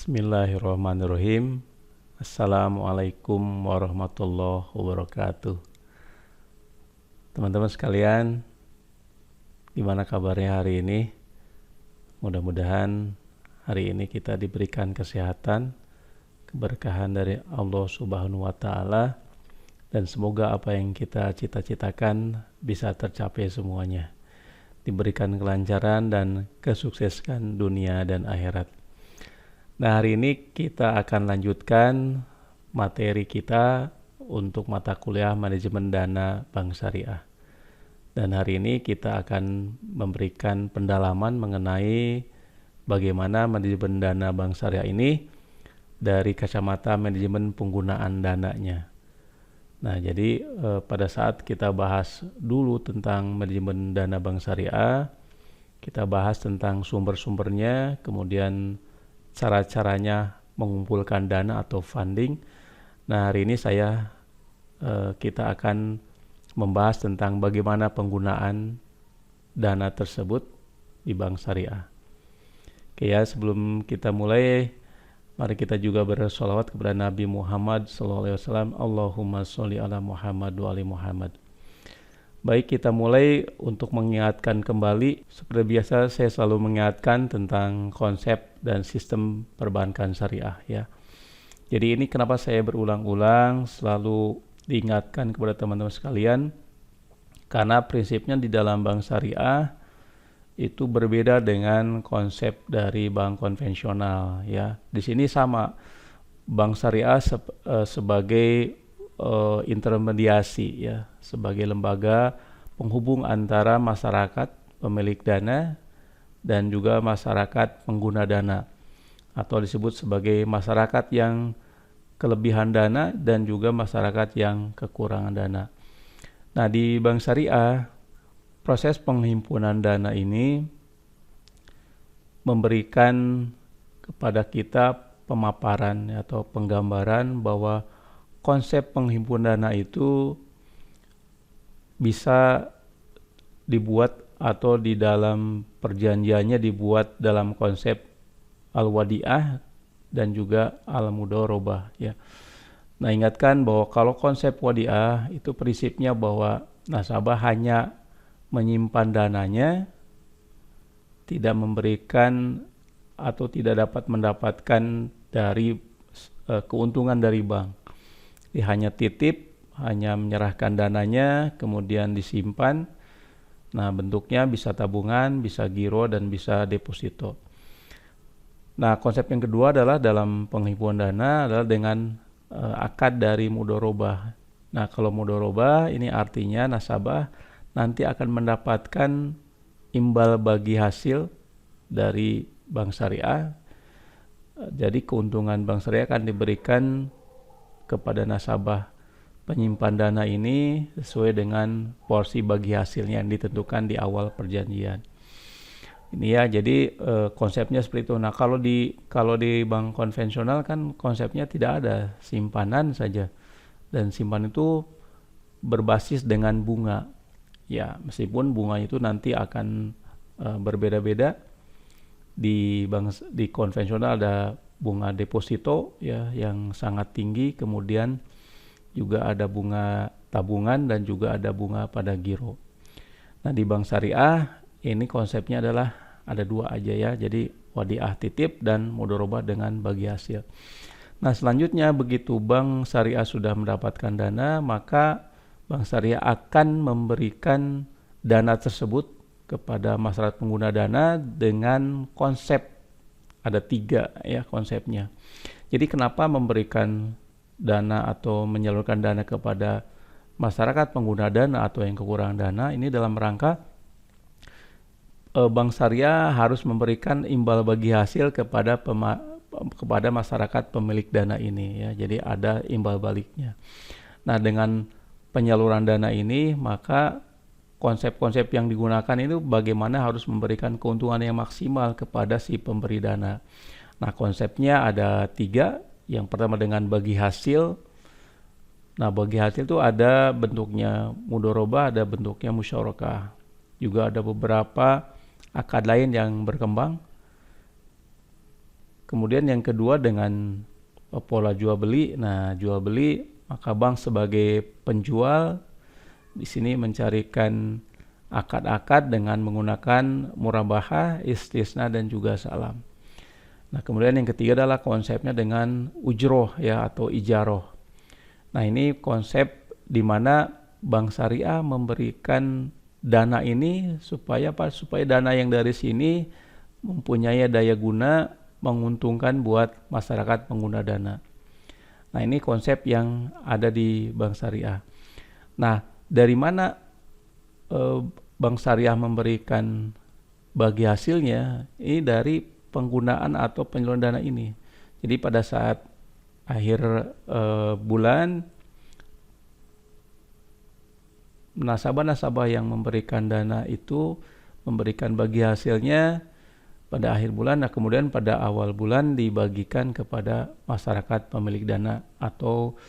Bismillahirrahmanirrahim. Assalamualaikum warahmatullahi wabarakatuh. Teman-teman sekalian, gimana kabarnya hari ini? Mudah-mudahan hari ini kita diberikan kesehatan, keberkahan dari Allah Subhanahu wa Ta'ala, dan semoga apa yang kita cita-citakan bisa tercapai semuanya. Diberikan kelancaran dan kesuksesan dunia dan akhirat. Nah, hari ini kita akan lanjutkan materi kita untuk mata kuliah manajemen dana bank syariah. Dan hari ini kita akan memberikan pendalaman mengenai bagaimana manajemen dana bank syariah ini dari kacamata manajemen penggunaan dananya. Nah, jadi pada saat kita bahas dulu tentang manajemen dana bank syariah, kita bahas tentang sumber-sumbernya, kemudian cara-caranya mengumpulkan dana atau funding. Nah, hari ini kita akan membahas tentang bagaimana penggunaan dana tersebut di bank syariah. Oke ya, sebelum kita mulai, mari kita juga bersolawat kepada Nabi Muhammad SAW. Allahumma sholli ala Muhammad wa ali Muhammad. Baik, kita mulai untuk mengingatkan kembali. Seperti biasa saya selalu mengingatkan tentang konsep dan sistem perbankan syariah ya. Jadi ini kenapa saya berulang-ulang selalu diingatkan kepada teman-teman sekalian, karena prinsipnya di dalam bank syariah itu berbeda dengan konsep dari bank konvensional ya. Di sini sama, bank syariah sebagai intermediasi ya, sebagai lembaga penghubung antara masyarakat pemilik dana dan juga masyarakat pengguna dana, atau disebut sebagai masyarakat yang kelebihan dana dan juga masyarakat yang kekurangan dana. Nah, di bank syariah proses penghimpunan dana ini memberikan kepada kita pemaparan atau penggambaran bahwa konsep penghimpunan dana itu bisa dibuat atau di dalam perjanjiannya dibuat dalam konsep al-wadi'ah dan juga al-mudharabah ya. Nah, ingatkan bahwa kalau konsep wadi'ah itu prinsipnya bahwa nasabah hanya menyimpan dananya, tidak memberikan atau tidak dapat mendapatkan dari keuntungan dari bank. Dia hanya titip, hanya menyerahkan dananya, kemudian disimpan. Nah, bentuknya bisa tabungan, bisa giro, dan bisa deposito. Nah, konsep yang kedua adalah dalam penghimpunan dana adalah dengan akad dari mudharabah. Nah, kalau mudharabah ini artinya nasabah nanti akan mendapatkan imbal bagi hasil dari bank syariah. Jadi keuntungan bank syariah akan diberikan kepada nasabah penyimpan dana ini sesuai dengan porsi bagi hasilnya yang ditentukan di awal perjanjian. Ini ya, jadi konsepnya seperti itu. Nah, kalau di bank konvensional kan konsepnya tidak ada, simpanan saja, dan simpan itu berbasis dengan bunga. Ya, meskipun bunga itu nanti akan berbeda-beda. Di konvensional ada bunga deposito ya yang sangat tinggi, kemudian juga ada bunga tabungan dan juga ada bunga pada giro. Nah, di bank syariah ini konsepnya adalah ada dua aja ya, jadi wadiah titip dan mudharabah dengan bagi hasil. Nah, selanjutnya begitu bank syariah sudah mendapatkan dana, maka bank syariah akan memberikan dana tersebut kepada masyarakat pengguna dana dengan konsep. Ada 3 ya konsepnya. Jadi kenapa memberikan dana atau menyalurkan dana kepada masyarakat pengguna dana atau yang kekurangan dana, ini dalam rangka bank syariah harus memberikan imbal bagi hasil kepada masyarakat pemilik dana ini ya. Jadi ada imbal baliknya. Nah, dengan penyaluran dana ini maka konsep-konsep yang digunakan itu bagaimana harus memberikan keuntungan yang maksimal kepada si pemberi dana. Nah, konsepnya ada 3. Yang pertama dengan bagi hasil. Nah, bagi hasil itu ada bentuknya mudharabah, ada bentuknya musyarakah. Juga ada beberapa akad lain yang berkembang. Kemudian yang kedua dengan pola jual beli. Nah, jual beli maka bank sebagai penjual di sini mencarikan akad-akad dengan menggunakan murabahah, istisna dan juga salam. Nah, kemudian yang ketiga adalah konsepnya dengan ujroh ya atau ijaroh. Nah, ini konsep di mana bank syariah memberikan dana ini supaya apa? Supaya dana yang dari sini mempunyai daya guna menguntungkan buat masyarakat pengguna dana. Nah, ini konsep yang ada di bank syariah. Nah, dari mana bank syariah memberikan bagi hasilnya? Ini dari penggunaan atau penyaluran dana ini. Jadi pada saat akhir bulan, nasabah-nasabah yang memberikan dana itu memberikan bagi hasilnya pada akhir bulan. Nah, kemudian pada awal bulan dibagikan kepada masyarakat pemilik dana atau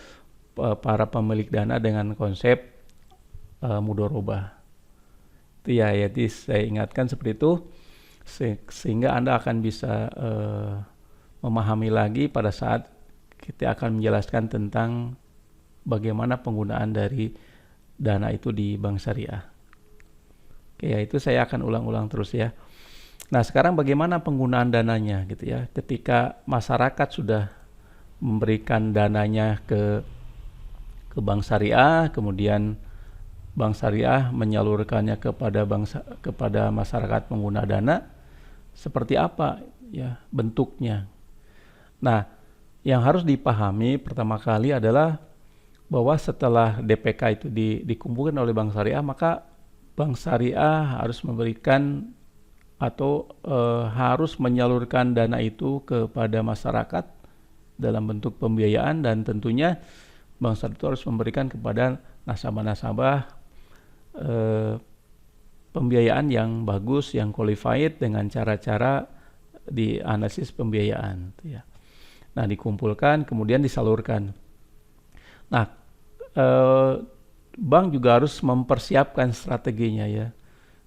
para pemilik dana dengan konsep mudorobah. Itu ya, jadi saya ingatkan seperti itu sehingga Anda akan bisa memahami lagi pada saat kita akan menjelaskan tentang bagaimana penggunaan dari dana itu di bank syariah. Oke, ya itu saya akan ulang-ulang terus ya. Nah, sekarang bagaimana penggunaan dananya gitu ya. Ketika masyarakat sudah memberikan dananya ke bank syariah, kemudian bank syariah menyalurkannya kepada masyarakat pengguna dana, seperti apa ya bentuknya. Nah, yang harus dipahami pertama kali adalah bahwa setelah DPK itu dikumpulkan oleh bank syariah, maka bank syariah harus memberikan atau harus menyalurkan dana itu kepada masyarakat dalam bentuk pembiayaan, dan tentunya bank syariah itu harus memberikan kepada nasabah-nasabah pembiayaan yang bagus, yang qualified dengan cara-cara di analisis pembiayaan ya. Nah, dikumpulkan kemudian disalurkan. Nah, bank juga harus mempersiapkan strateginya ya.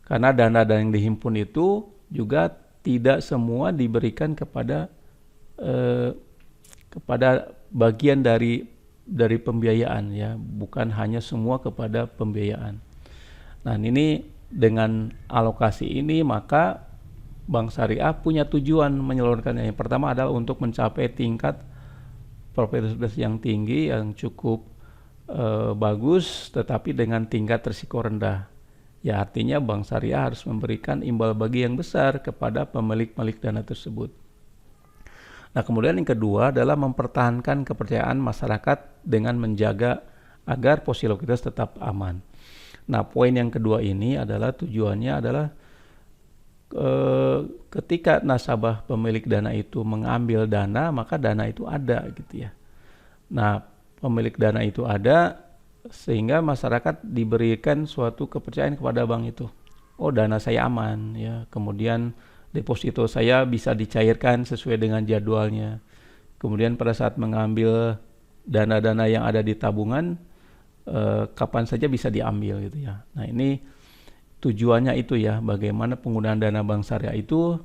Karena dana-dana yang dihimpun itu juga tidak semua diberikan kepada bagian dari pembiayaan ya, bukan hanya semua kepada pembiayaan. Nah, ini dengan alokasi ini maka bank syariah punya tujuan menyalurkannya. Yang pertama adalah untuk mencapai tingkat profitabilitas yang tinggi, yang cukup bagus, tetapi dengan tingkat risiko rendah. Ya, artinya bank syariah harus memberikan imbal bagi yang besar kepada pemilik dana tersebut. Nah, kemudian yang kedua adalah mempertahankan kepercayaan masyarakat dengan menjaga agar posisi likuiditas tetap aman. Nah, poin yang kedua ini adalah tujuannya adalah ketika nasabah pemilik dana itu mengambil dana, maka dana itu ada gitu ya. Nah, pemilik dana itu ada sehingga masyarakat diberikan suatu kepercayaan kepada bank itu. Oh, dana saya aman ya. Kemudian deposito saya bisa dicairkan sesuai dengan jadwalnya. Kemudian pada saat mengambil dana-dana yang ada di tabungan, kapan saja bisa diambil gitu ya. Nah, ini tujuannya itu ya, bagaimana penggunaan dana bank syariah itu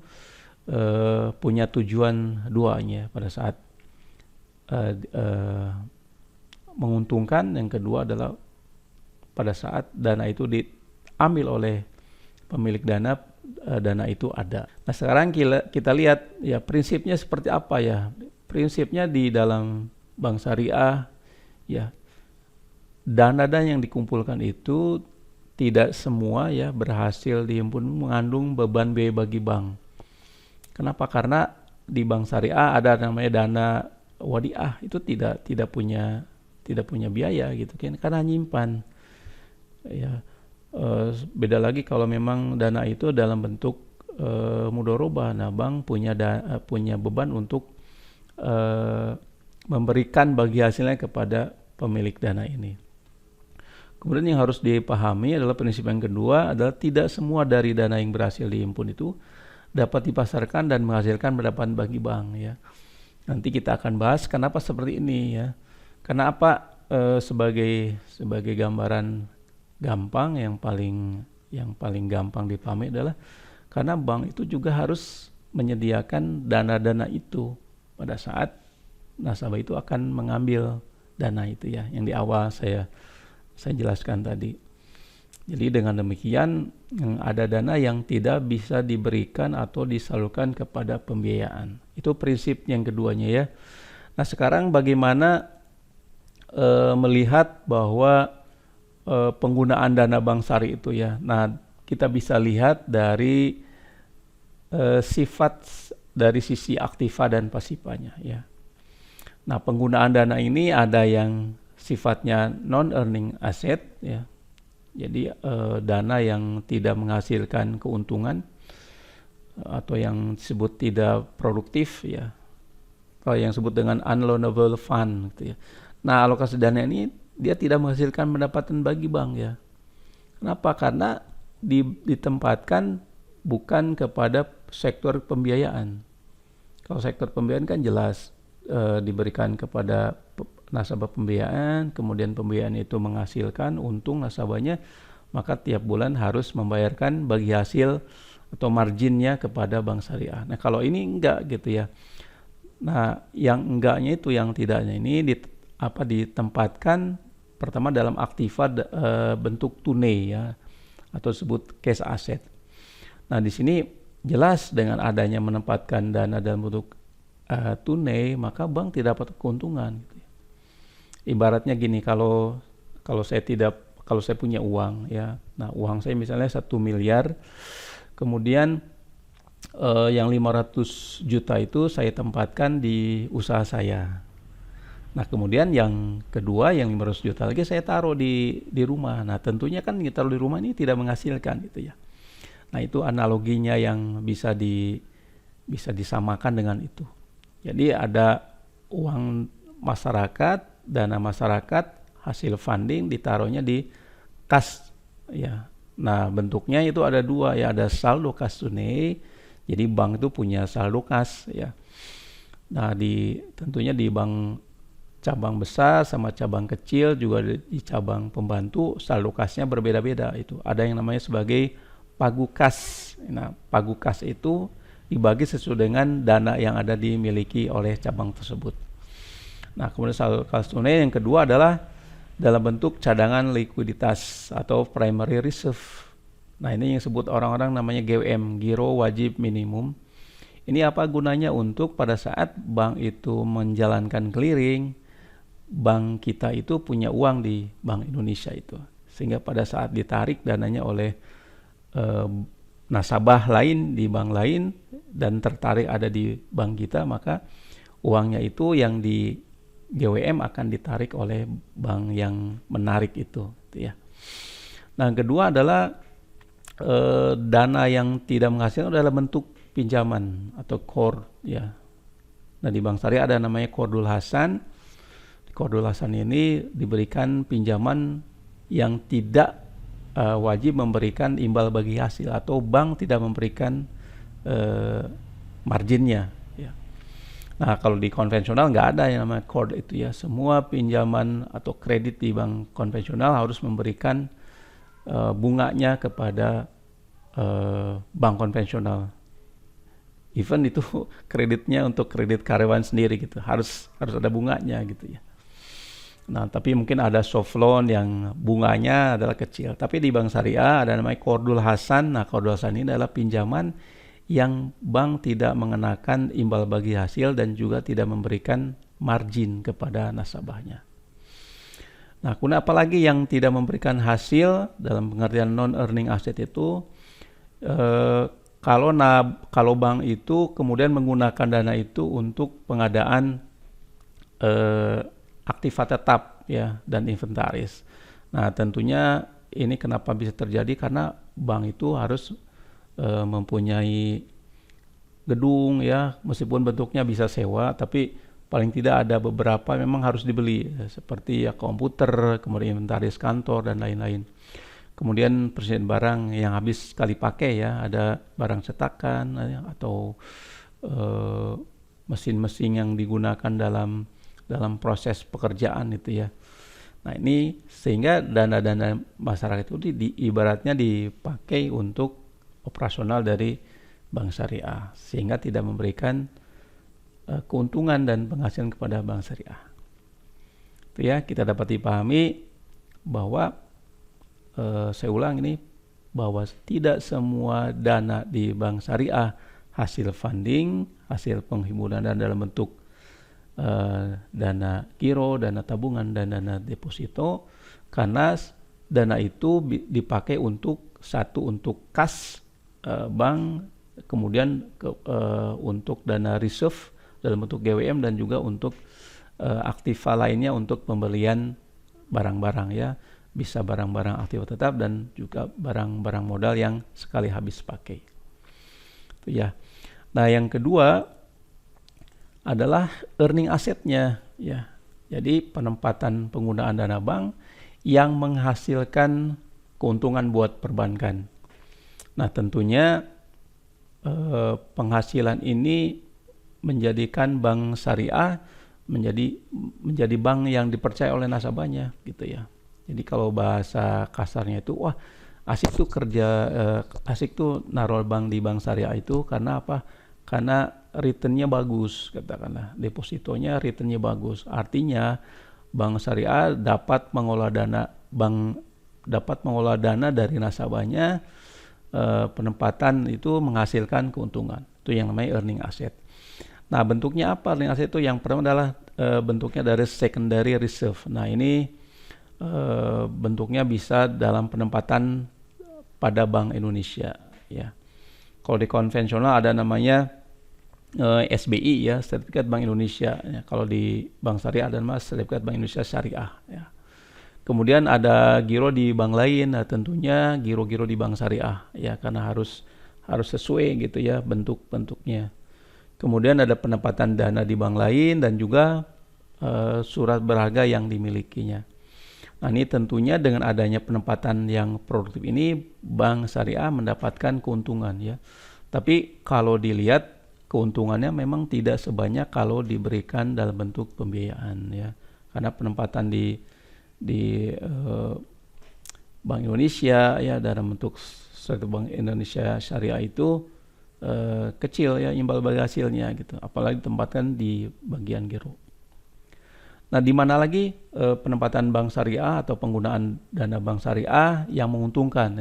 punya tujuan duanya pada saat menguntungkan. Yang kedua adalah pada saat dana itu diambil oleh pemilik dana, dana itu ada. Nah, sekarang kita lihat ya prinsipnya seperti apa ya. Prinsipnya di dalam bank syariah ya, dana-dana yang dikumpulkan itu tidak semua ya berhasil dihimpun mengandung beban biaya bagi bank. Kenapa? Karena di bank syariah ada namanya dana wadiah, itu tidak punya biaya gitu kan, karena nyimpan. Ya, beda lagi kalau memang dana itu dalam bentuk mudorobah. Nah, bank punya beban untuk memberikan bagi hasilnya kepada pemilik dana ini. Kemudian yang harus dipahami adalah prinsip yang kedua adalah tidak semua dari dana yang berhasil dihimpun itu dapat dipasarkan dan menghasilkan pendapatan bagi bank ya. Nanti kita akan bahas kenapa seperti ini ya. Karena apa? Sebagai gambaran gampang yang paling gampang dipahami adalah karena bank itu juga harus menyediakan dana-dana itu pada saat nasabah itu akan mengambil dana itu ya, yang di awal saya jelaskan tadi. Jadi dengan demikian ada dana yang tidak bisa diberikan atau disalurkan kepada pembiayaan. Itu prinsip yang keduanya ya. Nah sekarang bagaimana melihat bahwa penggunaan dana bank syariah itu ya. Nah kita bisa lihat dari sifat dari sisi aktiva dan pasifanya ya. Nah penggunaan dana ini ada yang sifatnya non-earning asset ya. Jadi dana yang tidak menghasilkan keuntungan atau yang disebut tidak produktif ya. Kalau yang disebut dengan unloanable fund gitu ya. Nah, alokasi dana ini dia tidak menghasilkan pendapatan bagi bank ya. Kenapa? Karena ditempatkan bukan kepada sektor pembiayaan. Kalau sektor pembiayaan kan jelas diberikan kepada nasabah pembiayaan, kemudian pembiayaan itu menghasilkan untung nasabahnya, maka tiap bulan harus membayarkan bagi hasil atau marginnya kepada bank syariah. Nah kalau ini enggak gitu ya. Nah yang enggaknya itu, yang tidaknya ini ditempatkan pertama dalam aktiva bentuk tunai ya, atau disebut cash asset. Nah di sini jelas dengan adanya menempatkan dana dalam bentuk tunai, maka bank tidak dapat keuntungan gitu ya. Ibaratnya gini, kalau saya punya uang ya, nah uang saya misalnya 1 miliar, kemudian yang 500 juta itu saya tempatkan di usaha saya. Nah kemudian yang kedua yang 500 juta lagi saya taruh di rumah. Nah tentunya kan taruh di rumah ini tidak menghasilkan gitu ya. Nah itu analoginya yang bisa disamakan dengan itu. Jadi ada uang masyarakat, dana masyarakat, hasil funding ditaruhnya di kas ya. Nah bentuknya itu ada dua ya, ada saldo kas tunai. Jadi bank itu punya saldo kas ya. Nah tentunya di bank cabang besar sama cabang kecil, juga di cabang pembantu saldo kasnya berbeda-beda itu. Ada yang namanya sebagai pagu kas. Nah pagu kas itu dibagi sesuai dengan dana yang ada dimiliki oleh cabang tersebut. Nah kemudian saldo kas tunai yang kedua adalah dalam bentuk cadangan likuiditas atau primary reserve. Nah ini yang disebut orang-orang namanya GWM, giro wajib minimum. Ini apa gunanya? Untuk pada saat bank itu menjalankan clearing, bank kita itu punya uang di Bank Indonesia itu, sehingga pada saat ditarik dananya oleh nasabah lain di bank lain dan tertarik ada di bank kita, maka uangnya itu yang di GWM akan ditarik oleh bank yang menarik itu ya. Nah yang kedua adalah dana yang tidak menghasilkan adalah bentuk pinjaman atau core ya. Nah di bank syariah ada namanya Qardul Hasan. Qardul Hasan ini diberikan pinjaman yang tidak wajib memberikan imbal bagi hasil, atau bank tidak memberikan marginnya ya. Nah kalau di konvensional nggak ada yang namanya qard itu ya. Semua pinjaman atau kredit di bank konvensional harus memberikan bunganya kepada bank konvensional. Even itu kreditnya untuk kredit karyawan sendiri gitu, harus ada bunganya gitu ya. Nah tapi mungkin ada soft loan yang bunganya adalah kecil. Tapi di bank syariah ada namanya Qardul Hasan. Nah Qardul Hasan ini adalah pinjaman yang bank tidak mengenakan imbal bagi hasil dan juga tidak memberikan margin kepada nasabahnya. Nah kemudian apalagi yang tidak memberikan hasil dalam pengertian non-earning asset itu, kalau bank itu kemudian menggunakan dana itu untuk pengadaan aktiva tetap ya dan inventaris. Nah tentunya ini kenapa bisa terjadi, karena bank itu harus mempunyai gedung ya, meskipun bentuknya bisa sewa, tapi paling tidak ada beberapa memang harus dibeli ya, seperti ya komputer, kemudian inventaris kantor dan lain-lain. Kemudian persediaan barang yang habis sekali pakai ya, ada barang cetakan ya, atau mesin-mesin yang digunakan dalam proses pekerjaan itu ya. Nah ini sehingga dana-dana masyarakat itu ibaratnya dipakai untuk operasional dari bank syariah, sehingga tidak memberikan keuntungan dan penghasilan kepada bank syariah. Itu ya, kita dapat dipahami bahwa saya ulang ini, bahwa tidak semua dana di bank syariah hasil funding, hasil penghimpunan dan dalam bentuk dana giro, dana tabungan, dan dana deposito, karena dana itu dipakai untuk kas bank, kemudian untuk dana reserve dalam bentuk GWM, dan juga untuk aktiva lainnya untuk pembelian barang-barang ya, bisa barang-barang aktiva tetap dan juga barang-barang modal yang sekali habis pakai. Itu ya. Nah, yang kedua adalah earning assetnya ya. Jadi penempatan penggunaan dana bank yang menghasilkan keuntungan buat perbankan. Nah, tentunya penghasilan ini menjadikan bank syariah menjadi bank yang dipercaya oleh nasabahnya gitu ya. Jadi kalau bahasa kasarnya itu, wah asik tuh naruh bank di bank syariah itu, karena apa? Karena returnnya bagus, katakanlah depositonya returnnya bagus. Artinya bank syariah dapat mengolah dana dari nasabahnya, penempatan itu menghasilkan keuntungan. Itu yang namanya earning asset. Nah, bentuknya apa earning asset itu? Yang pertama adalah bentuknya dari secondary reserve. Nah, ini bentuknya bisa dalam penempatan pada Bank Indonesia ya. Kalau di konvensional ada namanya SBI ya, Sertifikat Bank Indonesia ya. Kalau di Bank Syariah ada nama Sertifikat Bank Indonesia Syariah ya. Kemudian ada giro di bank lain, nah tentunya giro-giro di Bank Syariah ya, karena harus sesuai gitu ya bentuknya. Kemudian ada penempatan dana di bank lain dan juga surat berharga yang dimilikinya. Nah, ini tentunya dengan adanya penempatan yang produktif ini, bank syariah mendapatkan keuntungan ya. Tapi kalau dilihat keuntungannya memang tidak sebanyak kalau diberikan dalam bentuk pembiayaan ya. Karena penempatan di Bank Indonesia ya dalam bentuk Bank Indonesia Syariah itu kecil ya imbal bagi hasilnya gitu. Apalagi ditempatkan di bagian giro. Nah, di mana lagi penempatan bank syariah atau penggunaan dana bank syariah yang menguntungkan?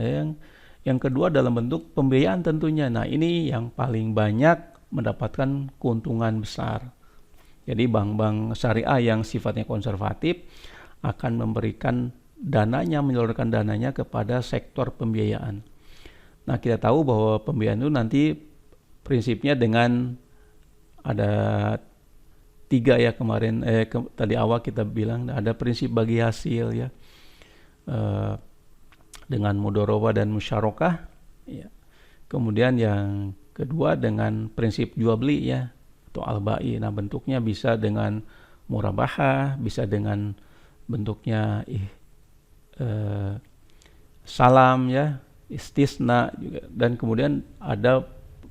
Yang kedua dalam bentuk pembiayaan tentunya. Nah, ini yang paling banyak mendapatkan keuntungan besar. Jadi bank-bank syariah yang sifatnya konservatif akan memberikan dananya, menyalurkan dananya kepada sektor pembiayaan. Nah, kita tahu bahwa pembiayaan itu nanti prinsipnya dengan ada 3 ya kemarin tadi awal kita bilang ada prinsip bagi hasil ya, dengan mudharabah dan musyarakah ya. Kemudian yang kedua dengan prinsip jual beli ya atau al-bai. Nah, bentuknya bisa dengan murabahah, bisa dengan bentuknya salam ya, istisna juga, dan kemudian ada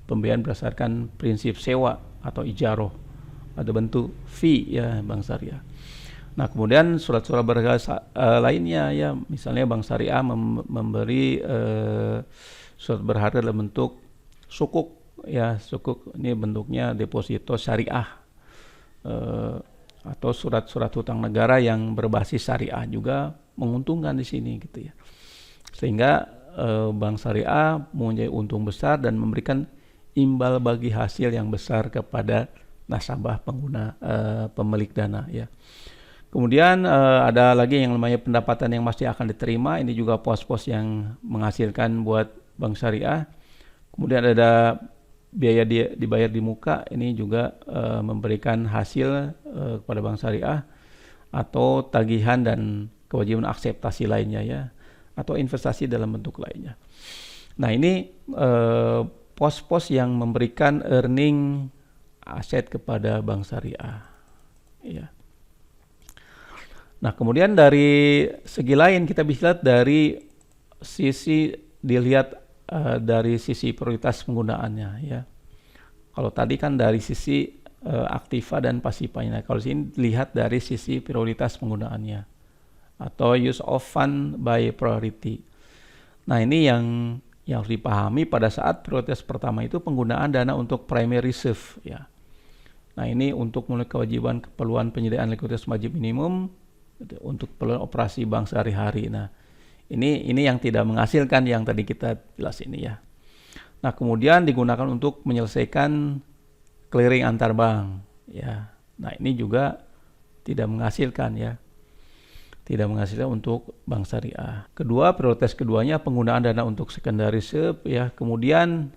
pembiayaan berdasarkan prinsip sewa atau ijaroh. Ada bentuk fee ya bank syariah. Nah, kemudian surat-surat berharga lainnya ya, misalnya bank syariah memberi surat berharga dalam bentuk sukuk ya, sukuk ini bentuknya deposito syariah atau surat-surat hutang negara yang berbasis syariah juga menguntungkan di sini gitu ya. Sehingga bank syariah mempunyai untung besar dan memberikan imbal bagi hasil yang besar kepada nasabah pengguna pemilik dana ya. Kemudian ada lagi yang namanya pendapatan yang masih akan diterima. Ini juga pos-pos yang menghasilkan buat bank syariah. Kemudian ada biaya dibayar di muka. Ini juga memberikan hasil kepada bank syariah, atau tagihan dan kewajiban akseptasi lainnya ya, atau investasi dalam bentuk lainnya. Nah, ini pos-pos yang memberikan earning aset kepada bank syariah ya. Nah, kemudian dari segi lain kita bisa lihat dari sisi dari sisi prioritas penggunaannya ya. Kalau tadi kan dari sisi aktiva dan pasifanya. Nah, kalau sini lihat dari sisi prioritas penggunaannya atau use of fund by priority. Nah, ini yang yang harus dipahami pada saat prioritas pertama itu penggunaan dana untuk primary reserve ya. Nah ini untuk memenuhi kewajiban keperluan penyediaan likuiditas wajib minimum untuk keperluan operasi bank sehari-hari. Nah ini yang tidak menghasilkan yang tadi kita jelas ini ya. Nah kemudian digunakan untuk menyelesaikan clearing antar bank ya. Nah ini juga tidak menghasilkan ya. Tidak menghasilkan untuk bank syariah. Kedua, prioritas keduanya penggunaan dana untuk secondary reserve ya. Kemudian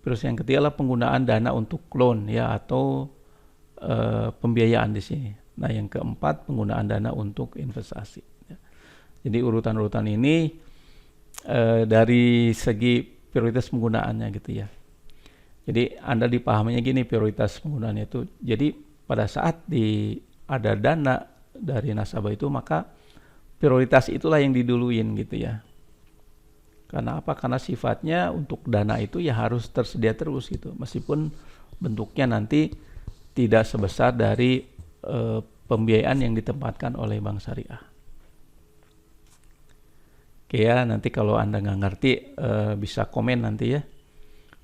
prioritas yang ketiga adalah penggunaan dana untuk loan ya atau pembiayaan di sini. Nah, yang keempat penggunaan dana untuk investasi ya. Jadi urutan-urutan ini dari segi prioritas penggunaannya gitu ya. Jadi Anda dipahaminya gini prioritas penggunaannya itu. Jadi pada saat ada dana dari nasabah itu maka prioritas itulah yang diduluin gitu ya. Karena apa? Karena sifatnya untuk dana itu ya harus tersedia terus gitu. Meskipun bentuknya nanti tidak sebesar dari pembiayaan yang ditempatkan oleh bank syariah. Oke ya, nanti kalau Anda nggak ngerti bisa komen nanti ya.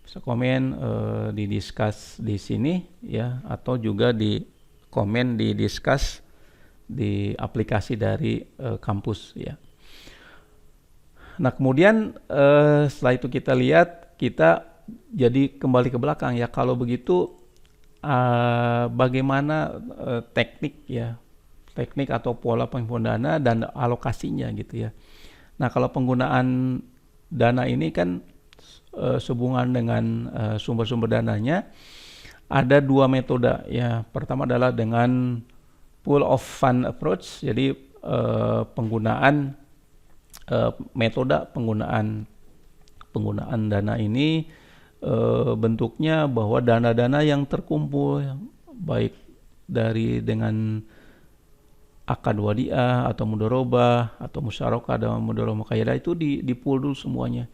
Bisa komen di discuss di sini ya, atau juga di komen di discuss di aplikasi dari kampus ya. Nah kemudian setelah itu kita lihat, kita jadi kembali ke belakang ya. Kalau begitu bagaimana teknik atau pola penggunaan dana dan alokasinya gitu ya. Nah kalau penggunaan dana ini kan sehubungan dengan sumber-sumber dananya ada dua metode ya. Pertama adalah dengan pool of fund approach, jadi penggunaan metode penggunaan dana ini bentuknya bahwa dana-dana yang terkumpul baik dengan akad wadiah atau mudharabah atau musyarakah dan mudharabah muqayyadah itu di pool dulu semuanya.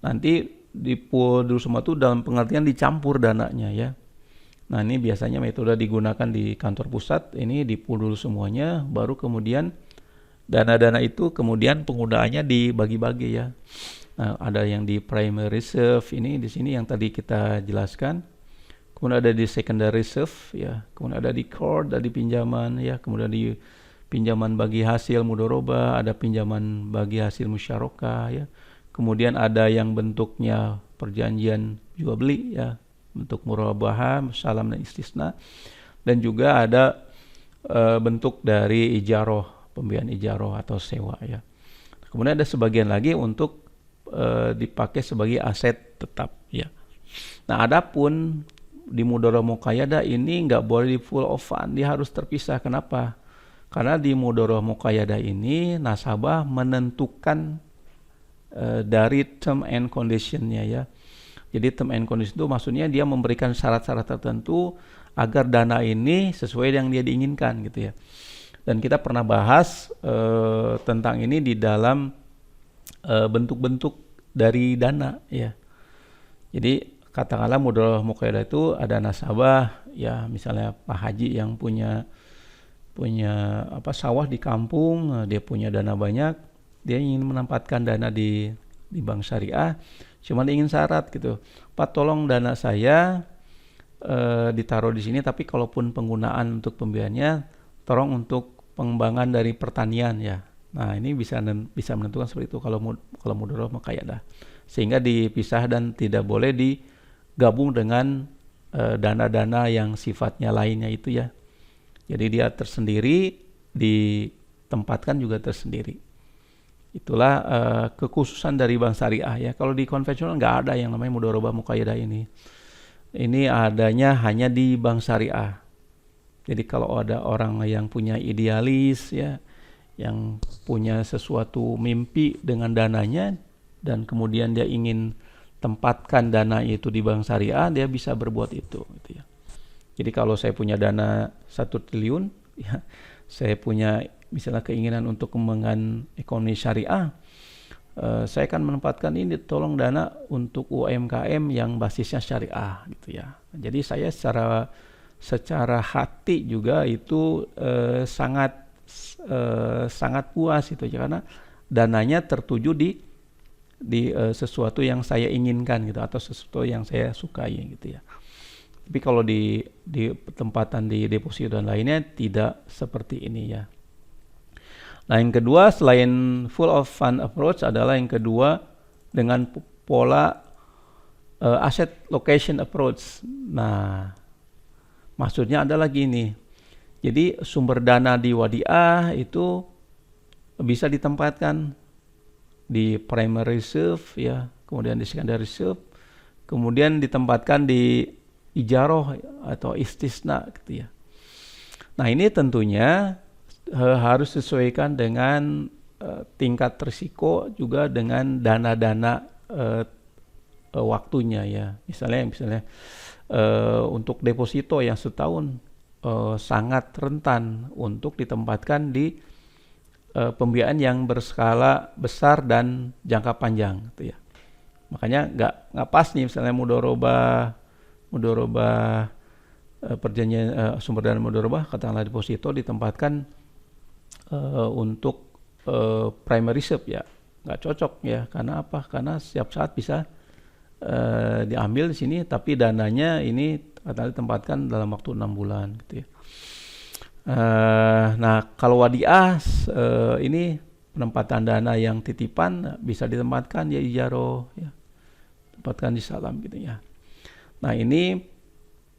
Nanti di pool dulu semua itu dalam pengertian dicampur dananya ya. Nah ini biasanya metode digunakan di kantor pusat, ini di pool dulu semuanya, baru kemudian dana-dana itu kemudian penggunaannya dibagi-bagi ya. Nah ada yang di primary reserve, ini di sini yang tadi kita jelaskan, kemudian ada di secondary reserve ya, kemudian ada di core, ada di pinjaman ya, kemudian di pinjaman bagi hasil mudharabah, ada pinjaman bagi hasil musyarakah ya, kemudian ada yang bentuknya perjanjian jual beli ya, bentuk murabahah, salam dan istisna, dan juga ada bentuk dari ijaroh, pemberian ijaroh atau sewa ya. Kemudian ada sebagian lagi untuk dipakai sebagai aset tetap ya. Nah adapun di mudharabah muqayyadah ini nggak boleh di full of fund, dia harus terpisah. Kenapa? Karena di mudharabah muqayyadah ini nasabah menentukan dari term and conditionnya ya. Jadi term and condition itu maksudnya dia memberikan syarat-syarat tertentu agar dana ini sesuai yang dia diinginkan gitu ya. Dan kita pernah bahas tentang ini di dalam bentuk-bentuk dari dana ya. Jadi katakanlah mudharabah muqayyadah itu ada nasabah ya, misalnya Pak Haji yang punya sawah di kampung, dia punya dana banyak, dia ingin menempatkan dana di bank syariah. Cuma ingin syarat gitu, Pak tolong dana saya ditaruh di sini, tapi kalaupun penggunaan untuk pembiayaannya tolong untuk pengembangan dari pertanian ya. Nah ini bisa menentukan seperti itu kalau mudharabah muqayyadah, sehingga dipisah dan tidak boleh digabung dengan dana-dana yang sifatnya lainnya itu ya. Jadi dia tersendiri, ditempatkan juga tersendiri. Itulah kekhususan dari bank syariah ya. Kalau di konvensional nggak ada yang namanya mudharabah muqayyadah ini. Ini adanya hanya di bank syariah. Jadi kalau ada orang yang punya idealis ya, yang punya sesuatu mimpi dengan dananya dan kemudian dia ingin tempatkan dana itu di bank syariah, dia bisa berbuat itu gitu ya. Jadi kalau saya punya dana 1 triliun ya, saya punya misalnya keinginan untuk kembangan ekonomi syariah, saya akan menempatkan ini, tolong dana untuk UMKM yang basisnya syariah gitu ya. Jadi saya secara hati juga itu sangat puas itu ya, karena dananya tertuju di di sesuatu yang saya inginkan gitu atau sesuatu yang saya sukai gitu ya. Tapi kalau di tempatan di deposito dan lainnya tidak seperti ini ya. Nah, yang kedua selain full of fund approach adalah yang kedua dengan pola asset location approach. Nah, maksudnya adalah gini. Jadi sumber dana di Wadiah itu bisa ditempatkan di primary reserve ya, kemudian di secondary reserve, kemudian ditempatkan di ijaroh atau istisna gitu ya. Nah, ini tentunya harus disesuaikan dengan tingkat risiko juga dengan dana-dana waktunya ya. Misalnya untuk deposito yang setahun sangat rentan untuk ditempatkan di pembiayaan yang berskala besar dan jangka panjang gitu ya. Makanya nggak pas nih misalnya mudorobah perjanjian sumber dana mudorobah katakanlah deposito ditempatkan untuk primary reserve ya, nggak cocok ya. Karena apa? Karena setiap saat bisa diambil di sini, tapi dananya ini katakanlah ditempatkan dalam waktu 6 bulan gitu ya. Nah, kalau Wadiah ini penempatan dana yang titipan bisa ditempatkan ya ijaroh ya, tempatkan di salam gitu ya. Nah, ini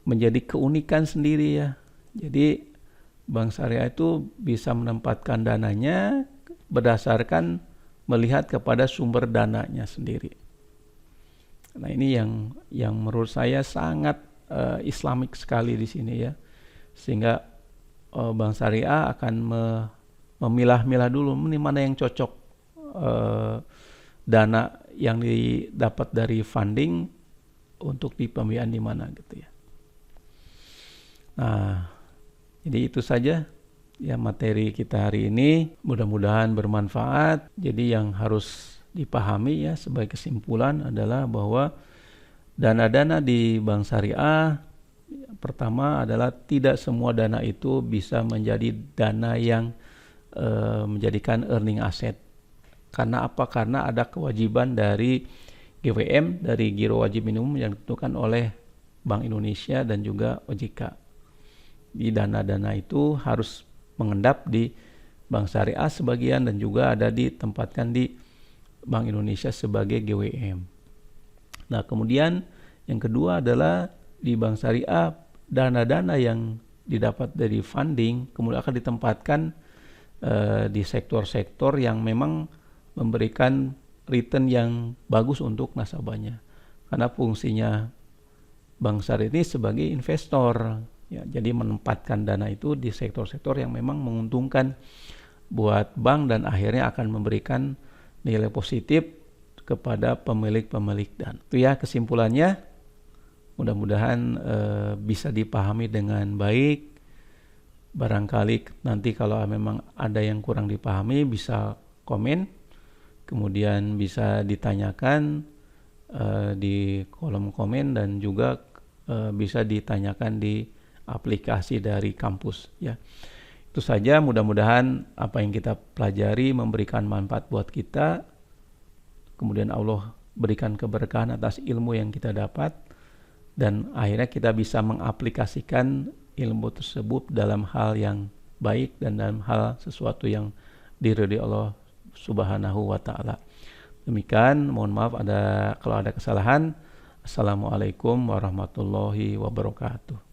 menjadi keunikan sendiri ya. Jadi Bank Syariah itu bisa menempatkan dananya berdasarkan melihat kepada sumber dananya sendiri. Nah, ini yang menurut saya sangat Islamik sekali di sini ya. Sehingga Bank Syariah akan memilah-milah dulu mana yang cocok dana yang didapat dari funding untuk di pembiayaan di mana gitu ya. Nah, jadi itu saja ya materi kita hari ini. Mudah-mudahan bermanfaat. Jadi yang harus dipahami ya sebagai kesimpulan adalah bahwa dana-dana di Bank Syariah pertama adalah tidak semua dana itu bisa menjadi dana yang menjadikan earning asset. Karena apa? Karena ada kewajiban dari GWM, dari Giro Wajib Minimum yang ditentukan oleh Bank Indonesia dan juga OJK. Di dana-dana itu harus mengendap di Bank Syariah sebagian dan juga ada ditempatkan di Bank Indonesia sebagai GWM. Nah, kemudian yang kedua adalah di Bank Syariah dana-dana yang didapat dari funding kemudian akan ditempatkan di sektor-sektor yang memang memberikan return yang bagus untuk nasabahnya. Karena fungsinya Bank Syariah ini sebagai investor ya, jadi menempatkan dana itu di sektor-sektor yang memang menguntungkan buat bank dan akhirnya akan memberikan nilai positif kepada pemilik-pemilik dana. Itu ya kesimpulannya. Mudah-mudahan bisa dipahami dengan baik. Barangkali nanti kalau memang ada yang kurang dipahami bisa komen, kemudian bisa ditanyakan di kolom komen dan juga bisa ditanyakan di aplikasi dari kampus ya. Itu saja, mudah-mudahan apa yang kita pelajari memberikan manfaat buat kita. Kemudian Allah berikan keberkahan atas ilmu yang kita dapat dan akhirnya kita bisa mengaplikasikan ilmu tersebut dalam hal yang baik dan dalam hal sesuatu yang diridhai Allah Subhanahu wa taala. Demikian, mohon maaf kalau ada kesalahan. Assalamualaikum warahmatullahi wabarakatuh.